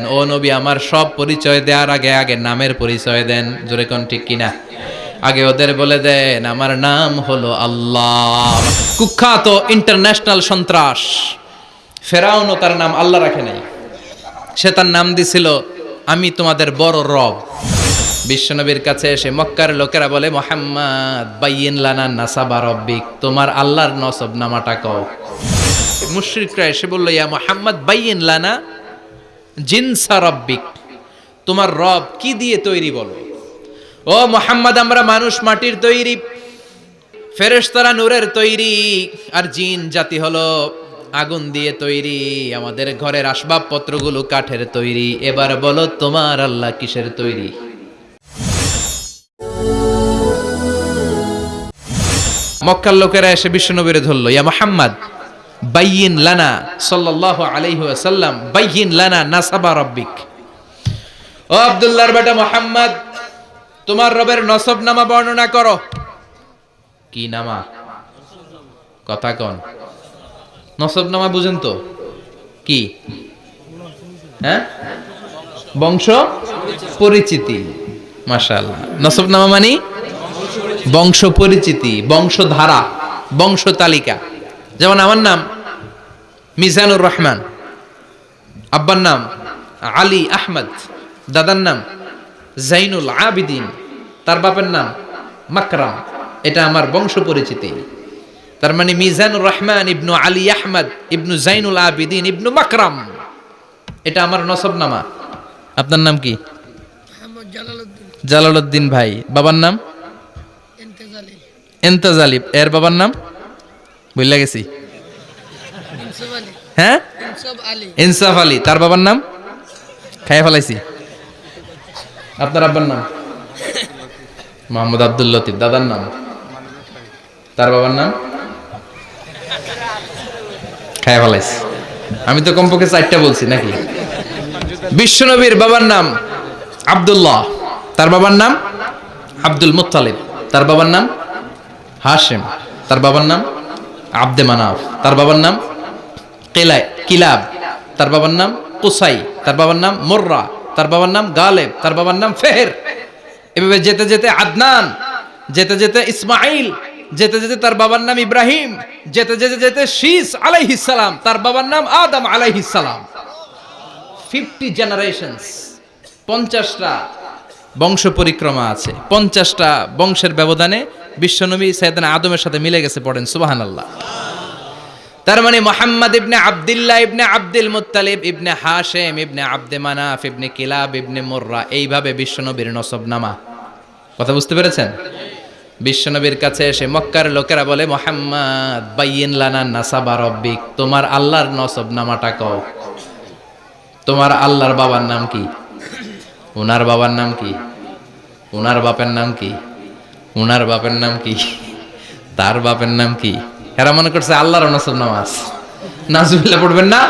ও নবী, আমার সব পরিচয় দেওয়ার আগে আগে নামের পরিচয় দেন। জোরে কোন ঠিক কিনা? আগে ওদের বলে দেন আমার নাম হলো আল্লাহ। কুখ্যাত ইন্টারন্যাশনাল সন্ত্রাস ফেরাউনও তার নাম আল্লাহ রাখে নাই। সে তার নাম দিছিল আমি তোমাদের বড় রব। বিশ্বনবীর কাছে এসে মক্কার লোকেরা বলে মুহাম্মদ বাইয়িন লানা নাসাবা রব্বিক, তোমার আল্লাহর নসব নামাটা কও। মুশরিকরা এসে বলল ইয়া মুহাম্মদ বাইয়িন লানা জিনসা রব্বিক, তোমার রব কি দিয়ে তৈরি বলো। ও মুহাম্মদ, আমরা মানুষ মাটির তৈরি, ফেরেশতারা নূরের তৈরি, আর জিন জাতি হলো আগুন দিয়ে তৈরি, আমাদের ঘরের আসবাবপত্রগুলো কাঠের তৈরি। এবার বলো তোমার আল্লাহ কিসের তৈরি? মক্কার লোকেরা এসে বিশ্বনবীরে ধরলো ইয়া মুহাম্মদ বাইয়িন লানা সাল্লাল্লাহু আলাইহি ওয়াসাল্লাম বাইয়িন লানা নাসাবা রব্বিক। ও আব্দুল্লাহর বেটা মুহাম্মদ, তোমার রবের নসব নামা বর্ণনা করো। কি নামা? কথা কোন? নসব নামা বুঝেন তো কি? হ্যাঁ, বংশ পরিচিতি। মাশাআল্লাহ, নসব নামা মানে বংশ পরিচিতি, বংশধারা, বংশ তালিকা। যেমন আমার নাম মিজানুর রহমান, আব্বার নাম আলী আহমদ, দাদার নাম জাইনুল আবিদিন, তার বাপের নাম মাকরাম। এটা আমার বংশ পরিচিতি। তার মানে মিজানুর রহমান ইবনু আলী আহমদ ইবনু জাইনুল আবিদিন ইবনু মাকরাম, এটা আমার নসবনামা। আপনার নাম কি? জালালউদ্দিন ভাই। বাবার নাম এন্তাজালিব। এর বাবার নাম ভুলে গেছি। হ্যাঁ, ইনসাফ আলী। তার বাবার নাম খাইয়া ফেলাইছি। আপনার আব্বার নাম মোহাম্মদ আব্দুল লতিফ। দাদার নাম, তার বাবার নাম খাইয়া ফেলাইছি। আমি তো কমপক্ষে 4টা বলছি নাকি? বিশ্বনবীর বাবার নাম আব্দুল্লাহ, তার বাবার নাম আব্দুল মুত্তালিব, তার বাবার নাম হাশিম, তার বাবার নাম আব্দে মানাফ, তার বাবার নাম কিলাব, তার বাবার নাম কুসাই, তার বাবার নাম মুররা, তার বাবার নাম গালেব, তার বাবার নাম ফেহের। এভাবে যেতে যেতে আদনান, যেতে যেতে ইসমাইল, যেতে যেতে তার বাবার নাম ইব্রাহিম, যেতে যেতে যেতে শীস আলাইহিস সালাম, তার বাবার নাম আদম আলাইহিস সালাম। 50 জেনারেশনস, 50টা বংশ পরিক্রমা আছে। 50টা বংশের ব্যবধানে বিশ্বনবী সাইয়েদনা আদমের সাথে মিলে গেছে। পড়েন সুবহানাল্লাহ। তার মানে মুহাম্মদ ইবনে আব্দুল্লাহ ইবনে আব্দুল মুত্তালিব ইবনে হাশিম ইবনে আব্দে মানাফ ইবনে কিলাব ইবনে মুররা, এইভাবে বিশ্বনবীর নসবনামা। কথা বুঝতে পেরেছেন? বিশ্বনবীর কাছে এসে মক্কার লোকেরা বলে মুহাম্মদ বাইয়িন লানা নাসাবা রব্বিক, তোমার আল্লাহর নসবনামাটা কও। তোমার আল্লাহর বাবার নাম কি? ওনার বাবার নাম কি? ওনার বাপের নাম কি? ওনার বাপের নাম কি? তার বাপের নাম কি? এরা মনে করছে আল্লাহর নসবনামা আছে। নাজুবিল্লাহ পড়বেন না?